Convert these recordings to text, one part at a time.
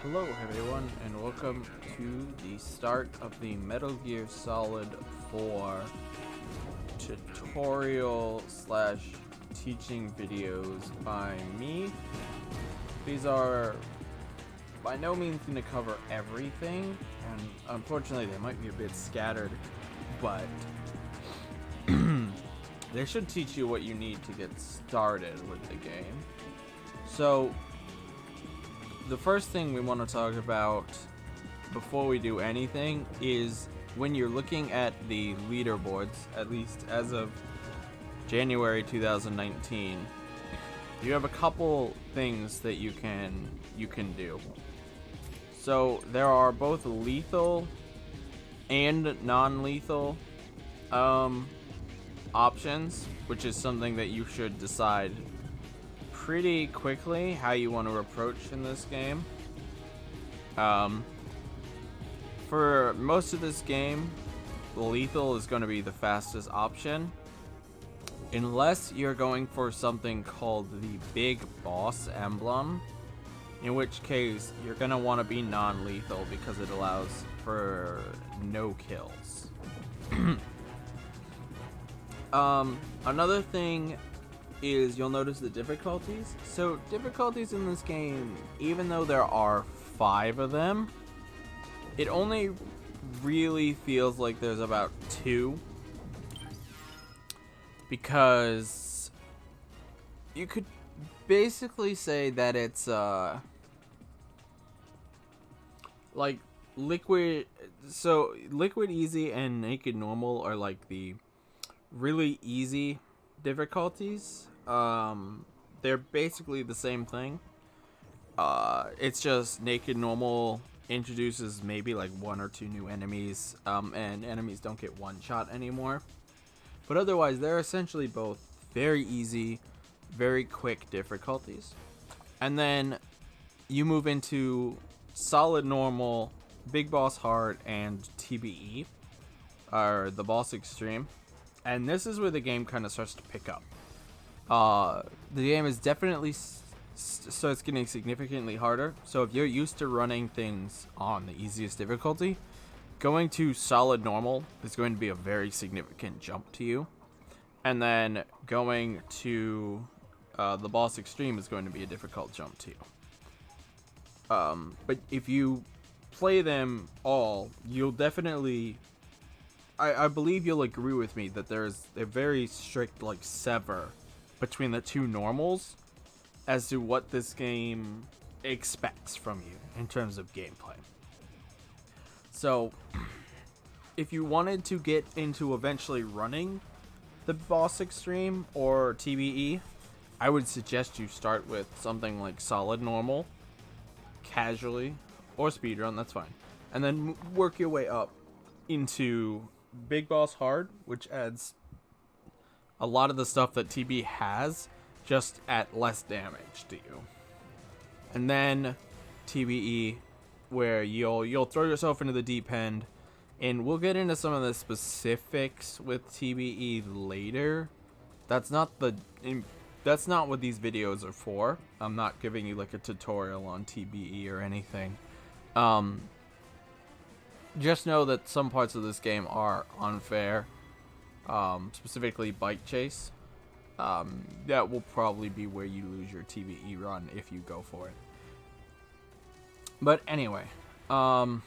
Hello everyone and welcome to the start of the Metal Gear Solid 4 tutorial slash teaching videos by me. These are by no means going to cover everything, and unfortunately they might be a bit scattered, but they should teach you what you need to get started with the game. So the first thing we want to talk about before we do anything is when you're looking at the leaderboards, at least as of January 2019, you have a couple things that you can do. So there are both lethal and non-lethal options, which is something that you should decide pretty quickly how you want to approach in this game. For most of this game, lethal is going to be the fastest option, unless you're going for something called the Big Boss Emblem, in which case you're going to want to be non-lethal because it allows for no kills. Another thing is you'll notice the difficulties. So difficulties in this game, even though there are 5 of them, it only really feels like there's about 2, because you could basically say that it's like liquid. So liquid easy and naked normal are like the really easy difficulties. They're basically the same thing. It's just naked normal introduces maybe like 1 or 2 new enemies, and enemies don't get one shot anymore. But otherwise, they're essentially both very easy, very quick difficulties. And then you move into solid normal, big boss hard, and TBE, or the boss extreme. And this is where the game kind of starts to pick up. The game is definitely starts getting significantly harder. So if you're used to running things on the easiest difficulty, going to solid normal is going to be a very significant jump to you. And then going to the boss extreme is going to be a difficult jump to you. But if you play them all, you'll definitely... I believe you'll agree with me that there's a very strict like sever between the 2 normals as to what this game expects from you in terms of gameplay. So if you wanted to get into eventually running the boss extreme or TBE, I would suggest you start with something like solid normal, casually, or speedrun, that's fine, and then work your way up into Big Boss Hard, which adds a lot of the stuff that TB has, just at less damage to you. And then TBE, where you'll throw yourself into the deep end, and we'll get into some of the specifics with TBE later. That's not what these videos are for. I'm not giving you like a tutorial on TBE or anything. Just know that some parts of this game are unfair, specifically Bike Chase. That will probably be where you lose your TBE run if you go for it. But anyway, so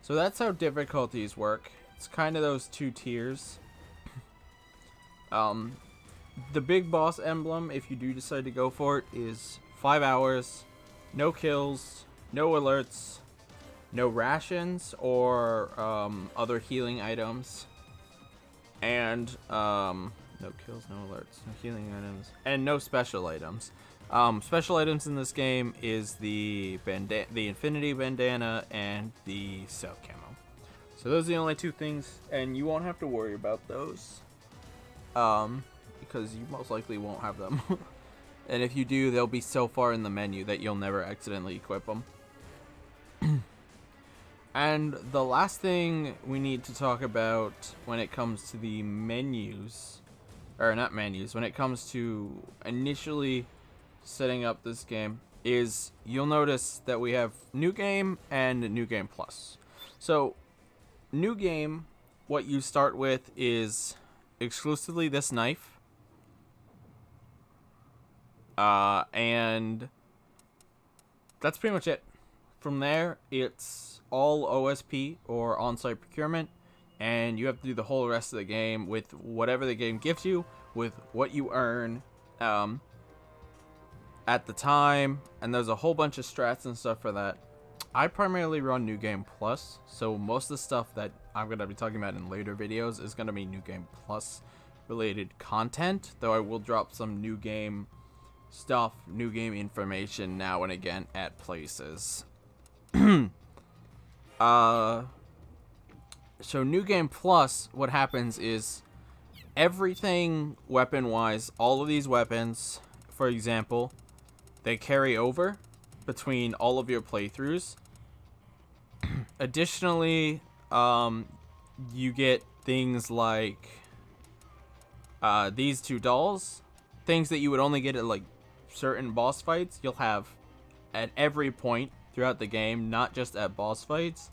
that's how difficulties work. It's kind of those 2 tiers. The Big Boss Emblem, if you do decide to go for it, is 5 hours, no kills, no alerts, no rations or other healing items, and no kills, no alerts, no healing items, and no special items. Special items in this game is the Infinity Bandana and the Cell Camo. So those are the only 2 things, and you won't have to worry about those, because you most likely won't have them. And if you do, they'll be so far in the menu that you'll never accidentally equip them. And the last thing we need to talk about when it comes to the menus, or not menus, when it comes to initially setting up this game, is you'll notice that we have New Game and New Game Plus. So, New Game, what you start with is exclusively this knife. And that's pretty much it. From there, it's all OSP or on-site procurement, and you have to do the whole rest of the game with whatever the game gives you, with what you earn at the time, and there's a whole bunch of strats and stuff for that. I primarily run New Game Plus, so most of the stuff that I'm going to be talking about in later videos is going to be New Game Plus related content, though I will drop some New Game stuff, New Game information now and again at places. So New Game Plus, what happens is everything weapon-wise, all of these weapons, for example, they carry over between all of your playthroughs. Additionally, you get things like these two dolls, things that you would only get at like certain boss fights. You'll have at every point throughout the game, not just at boss fights.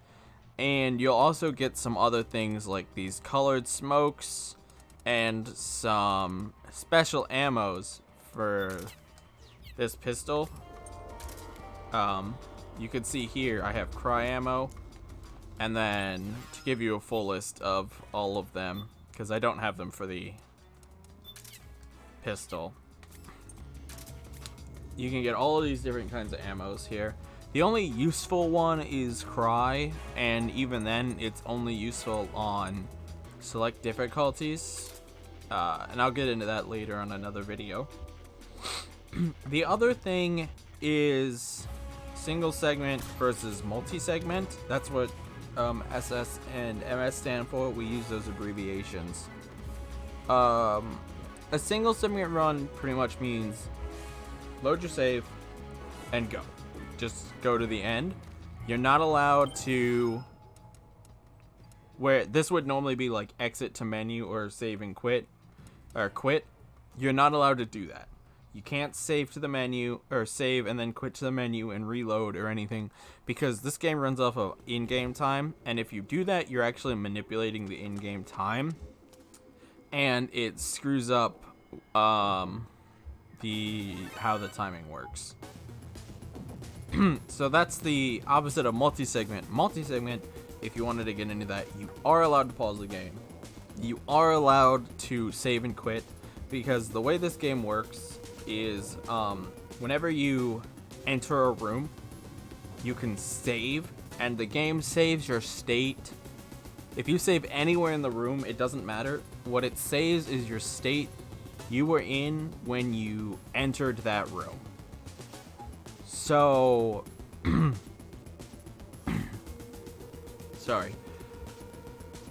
And you'll also get some other things like these colored smokes and some special ammos for this pistol. You can see here I have cry ammo, and then to give you a full list of all of them, because I don't have them for the pistol, you can get all of these different kinds of ammos here. The only useful one is cry, and even then it's only useful on select difficulties, and I'll get into that later on another video. The other thing is single segment versus multi-segment. That's what SS and MS stand for. We use those abbreviations. A single segment run pretty much means load your save and go. Just go to the end. You're not allowed to, where this would normally be like exit to menu or save and quit, or quit. You're not allowed to do that. You can't save to the menu or save and then quit to the menu and reload or anything, because this game runs off of in-game time, and if you do that, you're actually manipulating the in-game time, and it screws up how the timing works. So that's the opposite of multi-segment. Multi-segment, if you wanted to get into that, you are allowed to pause the game. You are allowed to save and quit, because the way this game works is whenever you enter a room, you can save, and the game saves your state. If you save anywhere in the room, it doesn't matter. What it saves is your state you were in when you entered that room. So, sorry.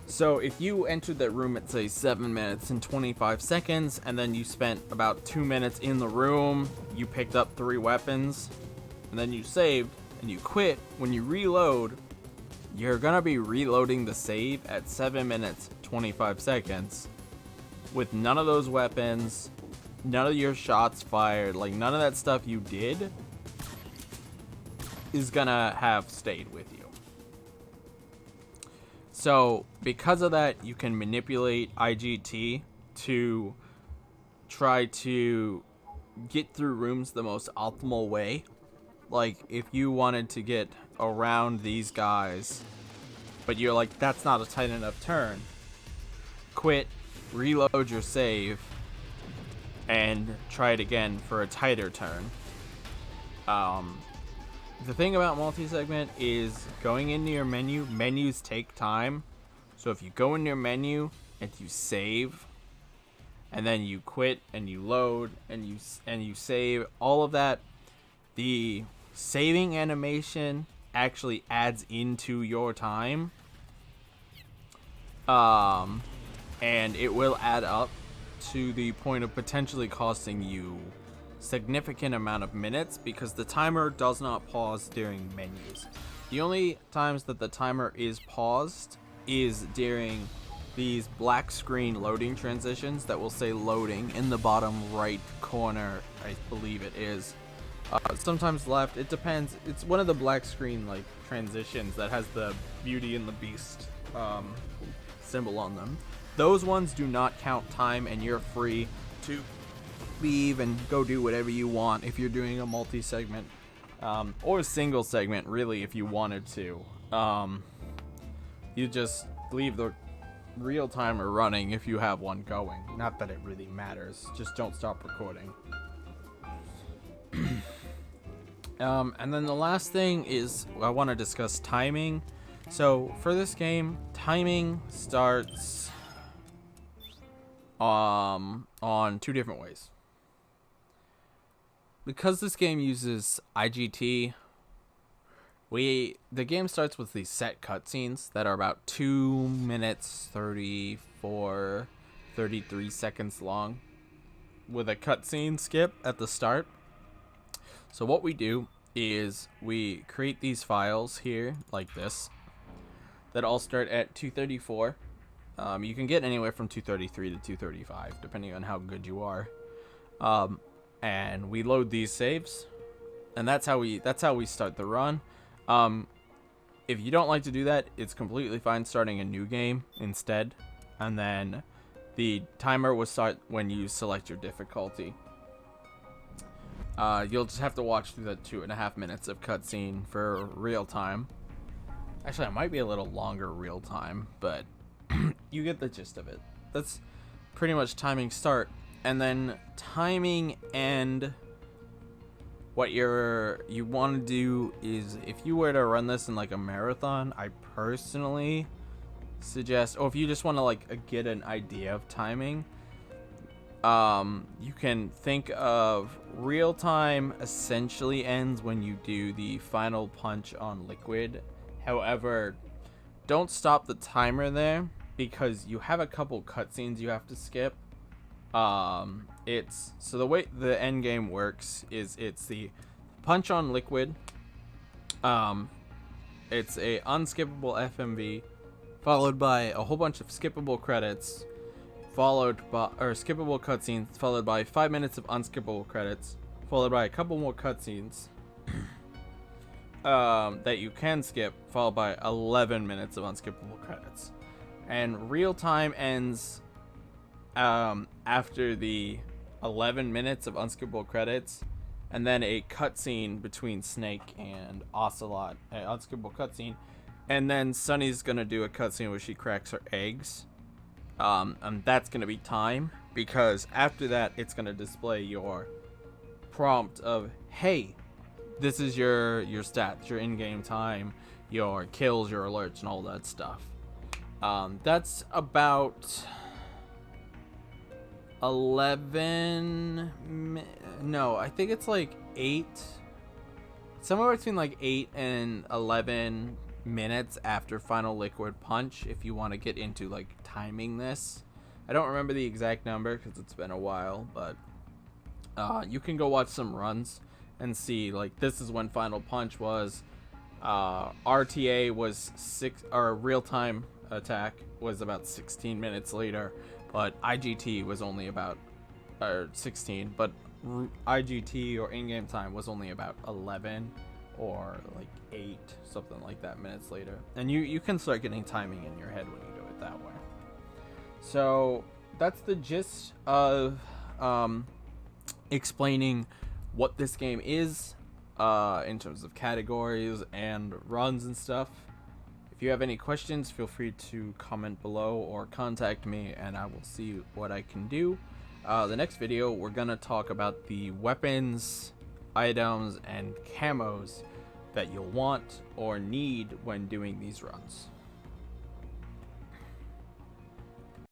So if you entered that room at say 7 minutes and 25 seconds, and then you spent about 2 minutes in the room, you picked up 3 weapons, and then you saved and you quit, when you reload, you're gonna be reloading the save at 7 minutes 25 seconds with none of those weapons, none of your shots fired, like none of that stuff you did is gonna have stayed with you. So because of that, you can manipulate IGT to try to get through rooms the most optimal way. Like if you wanted to get around these guys, but you're like, that's not a tight enough turn, quit, reload your save, and try it again for a tighter turn. The thing about multi-segment is going into your menu. Menus take time. So if you go in your menu and you save, and then you quit and you load and you save, all of that, the saving animation actually adds into your time. And it will add up to the point of potentially costing you significant amount of minutes, because the timer does not pause during menus. The only times that the timer is paused is during these black screen loading transitions that will say loading in the bottom right corner, I believe it is. Sometimes left. It depends. It's one of the black screen like transitions that has the Beauty and the Beast symbol on them. Those ones do not count time, and you're free to leave and go do whatever you want if you're doing a multi-segment or a single segment, really, if you wanted to. You just leave the real timer running if you have one going. Not that it really matters. Just don't stop recording. And then the last thing is I want to discuss timing. So for this game, timing starts on two different ways. Because this game uses IGT, the game starts with these set cutscenes that are about 2 minutes 33 seconds long, with a cutscene skip at the start. So what we do is we create these files here like this that all start at 234. You can get anywhere from 233 to 235 depending on how good you are. And we load these saves, and that's how we start the run. If you don't like to do that, it's completely fine starting a new game instead, and then the timer will start when you select your difficulty. You'll just have to watch through the 2.5 minutes of cutscene for real time. Actually, it might be a little longer real time, but you get the gist of it. That's pretty much timing start. And then timing end, what you want to do is, if you were to run this in like a marathon, I personally suggest, or if you just want to like get an idea of timing, you can think of real time essentially ends when you do the final punch on Liquid. However, don't stop the timer there, because you have a couple cutscenes you have to skip. So the way the end game works is it's the punch on Liquid. It's a unskippable FMV followed by a whole bunch of skippable credits, skippable cutscenes, followed by 5 minutes of unskippable credits, followed by a couple more cutscenes that you can skip, followed by 11 minutes of unskippable credits. And real time ends after the 11 minutes of unskippable credits, and then a cutscene between Snake and Ocelot, an unskippable cutscene, and then Sunny's gonna do a cutscene where she cracks her eggs. And that's gonna be time, because after that it's gonna display your prompt of, hey, this is your stats, your in-game time, your kills, your alerts, and all that stuff. That's about 11 no, I think it's like 8, somewhere between like 8 and 11 minutes after final Liquid punch, if you want to get into like timing this. I don't remember the exact number because it's been a while, but you can go watch some runs and see, like, this is when final punch was. RTA was 6, or real time attack was about 16 minutes later, but IGT was only about 16, but IGT or in-game time was only about 11 or like 8, something like that, minutes later. And you can start getting timing in your head when you do it that way. So that's the gist of explaining what this game is in terms of categories and runs and stuff. If you have any questions, feel free to comment below or contact me, and I will see what I can do. The next video, we're gonna talk about the weapons, items, and camos that you'll want or need when doing these runs.